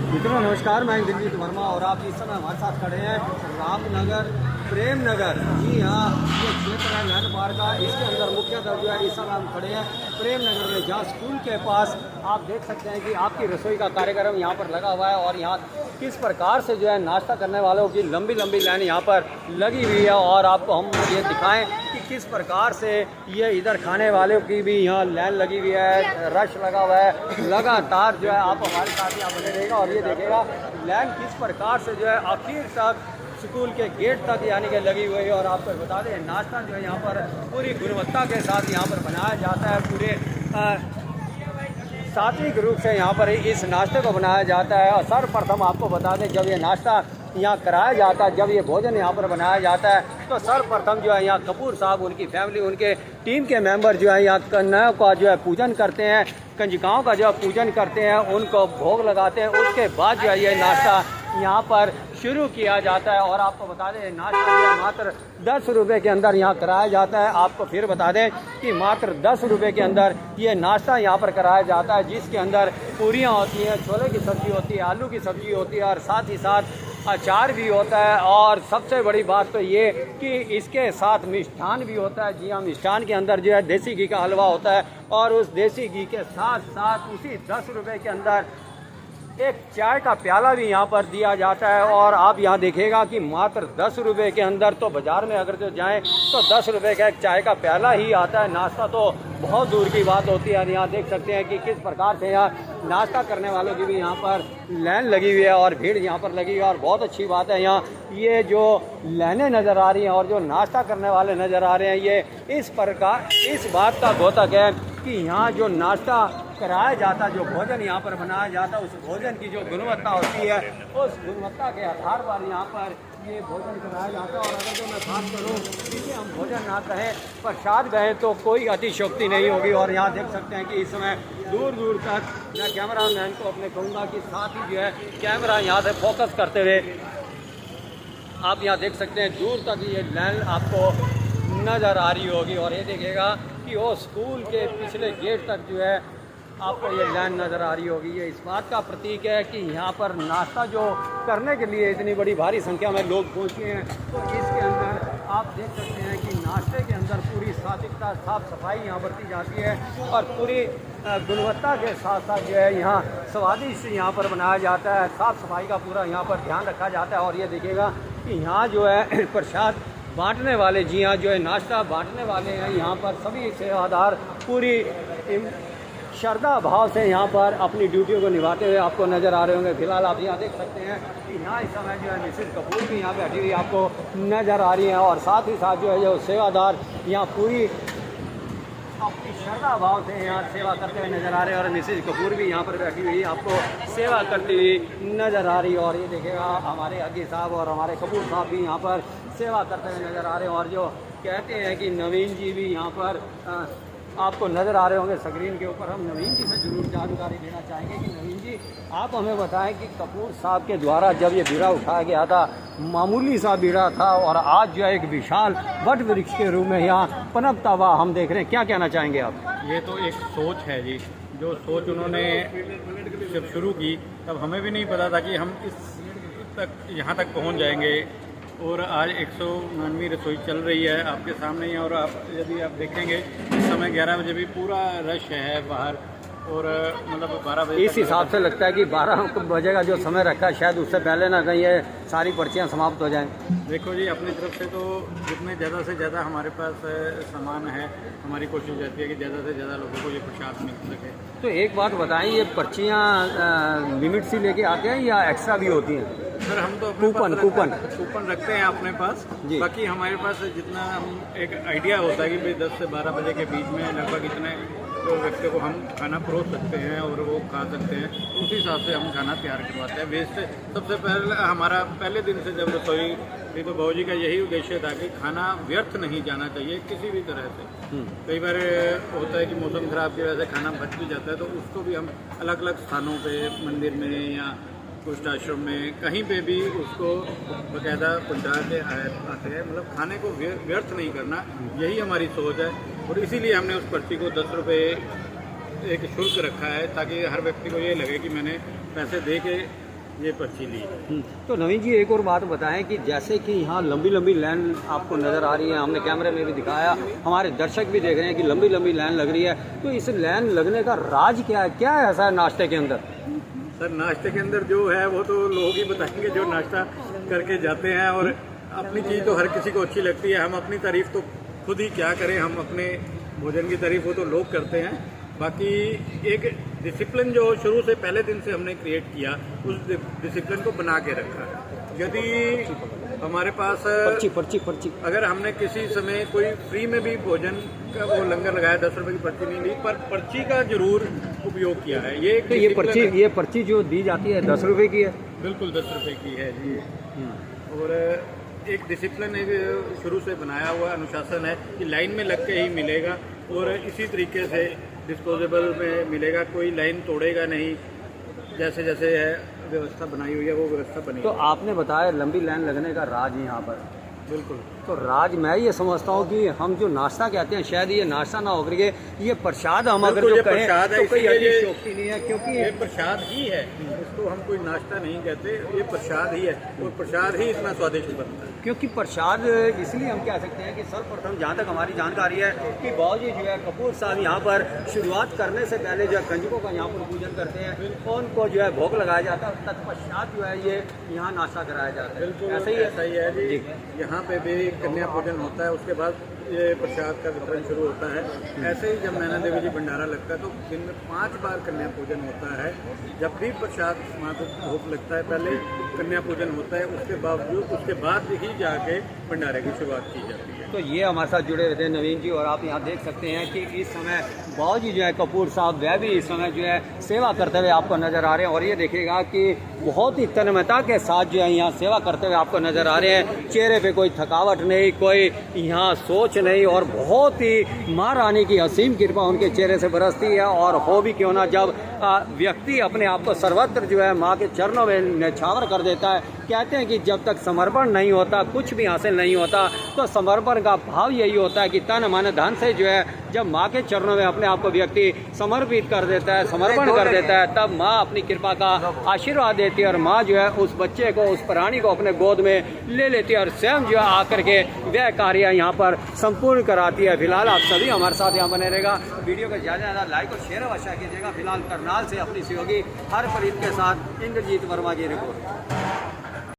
मित्रों नमस्कार, मैं दिलजीत वर्मा और आप इस समय हमारे साथ खड़े हैं रामनगर प्रेम नगर। जी हाँ, ये क्षेत्र है लैंड पार्क का। इसके अंदर मुख्यतः जो है इस समय हम खड़े हैं प्रेम नगर में, जहाँ स्कूल के पास आप देख सकते हैं कि आपकी रसोई का कार्यक्रम यहाँ पर लगा हुआ है और यहाँ किस प्रकार से जो है नाश्ता करने वालों की लंबी लंबी लाइन यहाँ पर लगी हुई है। और आपको हम ये दिखाएं कि किस प्रकार से ये इधर खाने वालों की भी यहाँ लाइन लगी हुई है, रश लगा हुआ है लगातार। जो है आप हमारे साथ यहाँ बने रहेगा और ये देखेगा लाइन किस प्रकार से जो है आखिर तक स्कूल के गेट तक यानी कि लगी हुई है। और आपको बता दें नाश्ता जो है यहाँ पर पूरी गुणवत्ता के साथ यहाँ पर बनाया जाता है, पूरे सात्विक रूप से यहाँ पर इस नाश्ते को बनाया जाता है। और सर्वप्रथम आपको बता दें जब ये नाश्ता यहाँ कराया जाता है, जब ये भोजन यहाँ पर बनाया जाता है, तो सर्वप्रथम जो है यहाँ कपूर साहब, उनकी फैमिली, उनके टीम के मेंबर जो है यहाँ कन्याओं का जो है पूजन करते हैं, कंजिकाओं का जो है पूजन करते हैं, उनको भोग लगाते हैं। उसके बाद जो है ये नाश्ता यहाँ पर शुरू किया जाता है। और आपको बता दें नाश्ता जो है मात्र 10 रुपये के अंदर यहाँ कराया जाता है। आपको फिर बता दें कि मात्र 10 रुपये के अंदर ये नाश्ता यहाँ पर कराया जाता है, जिसके अंदर पूरियाँ होती हैं, छोले की सब्ज़ी होती है, आलू की सब्ज़ी होती है और साथ ही साथ अचार भी होता है। और सबसे बड़ी बात तो ये कि इसके साथ मिष्ठान भी होता है। जी हाँ, मिष्ठान के अंदर जो है देसी घी का हलवा होता है और उस देसी घी के साथ साथ उसी 10 रुपये के अंदर एक चाय का प्याला भी यहाँ पर दिया जाता है। और आप यहाँ देखिएगा कि मात्र 10 रुपये के अंदर, तो बाज़ार में अगर जो जाएँ तो 10 रुपये का एक चाय का प्याला ही आता है। नाश्ता तो बहुत दूर की बात होती है। यहाँ देख सकते हैं कि किस प्रकार से यहाँ नाश्ता करने वालों की भी यहाँ पर लाइन लगी हुई है और भीड़ यहाँ पर लगी हुई है। और बहुत अच्छी बात है, यहाँ ये जो लाइनें नज़र आ रही हैं और जो नाश्ता करने वाले नज़र आ रहे हैं, ये इस बात का द्योतक है कि यहाँ जो नाश्ता कराया जाता है, जो भोजन यहाँ पर बनाया जाता है, उस भोजन की जो गुणवत्ता होती है, उस गुणवत्ता के आधार पर यहाँ पर ये भोजन कराया जाता है। और अगर जो मैं बात करूँ कि हम भोजन ना कहें प्रसाद कहें तो कोई अतिशयोक्ति नहीं होगी। और यहाँ देख सकते हैं कि इस समय दूर दूर तक मैं कैमरा मैन को अपने कहूँगा कि साथ ही जो है कैमरा यहाँ से फोकस करते हुए आप यहाँ देख सकते हैं दूर तक ये लाइन आपको नज़र आ रही होगी। और ये देखिएगा कि वो स्कूल के पिछले गेट तक जो है आपको ये लाइन नज़र आ रही होगी। ये इस बात का प्रतीक है कि यहाँ पर नाश्ता जो करने के लिए इतनी बड़ी भारी संख्या में लोग पहुँचे हैं। तो इसके अंदर आप देख सकते हैं कि नाश्ते के अंदर पूरी सात्विकता, साफ़ सफाई यहाँ बरती जाती है और पूरी गुणवत्ता के साथ साथ जो है यहाँ स्वादिष्ट यहाँ पर बनाया जाता है। साफ़ सफाई का पूरा यहाँ पर ध्यान रखा जाता है। और ये देखिएगा कि यहाँ जो है प्रसाद बांटने वाले, जी हाँ, जो है नाश्ता बांटने वाले हैं, यहाँ पर सभी सेवादार पूरी श्रद्धा भाव से यहाँ पर अपनी ड्यूटियों को निभाते हुए आपको नज़र आ रहे होंगे। फिलहाल आप यहाँ देख सकते हैं कि यहाँ इस समय जो है मिसेस कपूर भी यहाँ बैठी हुई आपको नज़र आ रही हैं। और साथ ही साथ जो है जो सेवादार यहाँ पूरी अपनी श्रद्धा भाव से यहाँ सेवा करते हुए नज़र आ रहे हैं। और मिसेस कपूर भी यहाँ पर बैठी हुई आपको सेवा करती हुई नज़र आ रही है। और ये देखेगा हमारे अगी साहब और हमारे कपूर साहब भी यहाँ पर सेवा करते हुए नज़र आ रहे हैं। और जो कहते हैं कि नवीन जी भी यहाँ पर आपको नज़र आ रहे होंगे स्क्रीन के ऊपर। हम नवीन जी से जरूर जानकारी लेना चाहेंगे कि नवीन जी आप हमें बताएं कि कपूर साहब के द्वारा जब ये बीड़ा उठाया गया था, मामूली सा बीड़ा था और आज जो है एक विशाल वट वृक्ष के रूप में यहाँ पनपता हुआ हम देख रहे हैं, क्या कहना चाहेंगे आप? ये तो एक सोच है जी, जो सोच उन्होंने जब शुरू की तब हमें भी नहीं पता था कि हम यहाँ तक पहुँच जाएंगे। और आज 199वीं रसोई चल रही है आपके सामने ही। और आप यदि आप देखेंगे इस समय 11 बजे भी पूरा रश है बाहर और मतलब 12 बजे इस हिसाब से लगता है कि 12 बजे का जो समय रखा है शायद उससे पहले ना कहीं ये सारी पर्चियाँ समाप्त हो जाएं। देखो जी, अपनी तरफ से तो जितने ज़्यादा से ज़्यादा हमारे पास सामान है, हमारी कोशिश रहती है कि ज़्यादा से ज़्यादा लोगों को ये प्रसाद मिल सके। तो एक बात बताएं, ये पर्चियाँ लिमिट से लेके आते हैं या एक्स्ट्रा भी होती हैं? सर हम तो कूपन रखते हैं अपने पास। बाकी हमारे पास जितना हम एक आइडिया होता है कि भाई 10 से 12 बजे के बीच में लगभग इतने तो व्यक्ति को हम खाना परोस सकते हैं और वो खा सकते हैं, उसी हिसाब से हम खाना तैयार करवाते हैं। वेस्ट सबसे पहले हमारा पहले दिन से जब रसोई थी तो बाबूजी का यही उद्देश्य था कि खाना व्यर्थ नहीं जाना चाहिए किसी भी तरह से। कई बार होता है कि मौसम खराब की वजह से खाना बच भी जाता है, तो उसको भी हम अलग अलग स्थानों पर, मंदिर में या कुछ आश्रम में कहीं पे भी उसको बाकायदा पहुँचा के आते हैं। मतलब खाने को व्यर्थ नहीं करना, यही हमारी सोच है। और इसीलिए हमने उस पर्ची को 10 रुपये एक शुल्क रखा है, ताकि हर व्यक्ति को ये लगे कि मैंने पैसे दे के ये पर्ची ली। तो नवीन जी एक और बात बताएं कि जैसे कि यहाँ लंबी लंबी लाइन आपको नज़र आ रही है, हमने कैमरे में भी दिखाया, हमारे दर्शक भी देख रहे हैं कि लंबी लंबी लाइन लग रही है, तो इस लाइन लगने का राज क्या है, क्या है ऐसा है नाश्ते के अंदर? सर नाश्ते के अंदर जो है वो तो लोग ही बताएंगे जो नाश्ता करके जाते हैं, और अपनी चीज़ तो हर किसी को अच्छी लगती है। हम अपनी तारीफ़ तो खुद ही क्या करें, हम अपने भोजन की तारीफ़ वो तो लोग करते हैं। बाकी एक डिसिप्लिन जो शुरू से पहले दिन से हमने क्रिएट किया, उस डिसिप्लिन को बना के रखा है। यदि हमारे पास पर्ची अगर हमने किसी समय कोई फ्री में भी भोजन का वो लंगर लगाया, 10 रुपए की पर्ची नहीं ली, पर पर्ची का जरूर उपयोग किया है। तो ये पर्ची जो दी जाती है 10 रुपए की है? बिल्कुल 10 रुपए की है जी। और एक डिसिप्लिन एक शुरू से बनाया हुआ अनुशासन है कि लाइन में लग के ही मिलेगा, और इसी तरीके से डिस्पोजेबल में मिलेगा, कोई लाइन तोड़ेगा नहीं। जैसे जैसे है व्यवस्था बनाई हुई है वो व्यवस्था बनी। तो आपने बताया लंबी लाइन लगने का राज यहाँ पर, बिल्कुल। तो राज मैं ये समझता हूँ कि हम जो नाश्ता कहते हैं शायद ये नाश्ता ना होकर के ये प्रसाद हम अगर जो कहें तो कोई अतिशयोक्ति नहीं है, क्योंकि ये प्रसाद ही है, इसको हम कोई नाश्ता नहीं कहते, ये प्रसाद ही है, और प्रसाद ही इतना स्वादिष्ट बनता है। क्योंकि प्रसाद इसलिए हम कह सकते हैं कि सर्वप्रथम जहाँ तक हमारी जानकारी है कि बाबूजी जो है कपूर साहब यहाँ पर शुरुआत करने से पहले जो है कंजकों का यहाँ पर पूजन करते हैं, उनको जो है भोग लगाया जाता है, तत्पश्चात जो है ये यहाँ नाश्ता कराया जाता है। ऐसा ही है जी। यहाँ पे भी कन्या पूजन होता है, उसके बाद ये प्रसाद का वितरण शुरू होता है। ऐसे ही जब नैना देवी जी भंडारा लगता है तो दिन में 5 बार कन्या पूजन होता है। जब भी प्रसाद माँ को भोग लगता है पहले कन्या पूजन होता है, उसके बाद ही जाके भंडारे की शुरुआत की जाती है। तो ये हमारे साथ जुड़े रहते हैं नवीन जी, और आप यहाँ देख सकते हैं कि इस समय बाबूजी जो है कपूर साहब वह भी इस समय जो है सेवा करते हुए आपको नज़र आ रहे हैं, और ये देखिएगा कि बहुत ही तन्मयता के साथ जो है यहाँ सेवा करते हुए आपको नज़र आ रहे हैं। चेहरे पे कोई थकावट नहीं, कोई यहाँ सोच नहीं, और बहुत ही माँ रानी की असीम कृपा उनके चेहरे से बरसती है। और हो भी क्यों ना, जब व्यक्ति अपने आप को सर्वत्र जो है माँ के चरणों में न्यौछावर कर देता है, कहते हैं कि जब तक समर्पण नहीं होता कुछ भी हासिल नहीं होता। तो समर्पण का भाव यही होता है कि तन मन धन से जो है जब माँ के चरणों में अपने आप को व्यक्ति समर्पित कर देता है, समर्पण कर देता है, तब माँ अपनी कृपा का आशीर्वाद देती है, और माँ जो है उस बच्चे को, उस प्राणी को अपने गोद में ले लेती है, और स्वयं जो है आकर के वह कार्य यहाँ पर संपूर्ण कराती है। फिलहाल आप सभी हमारे साथ यहाँ बने रहेगा, वीडियो को ज़्यादा से ज़्यादा लाइक और शेयर अवश्य कीजिएगा। फिलहाल करनाल से अपनी सहयोगी हरप्रीत के साथ इंद्रजीत वर्मा की रिपोर्ट।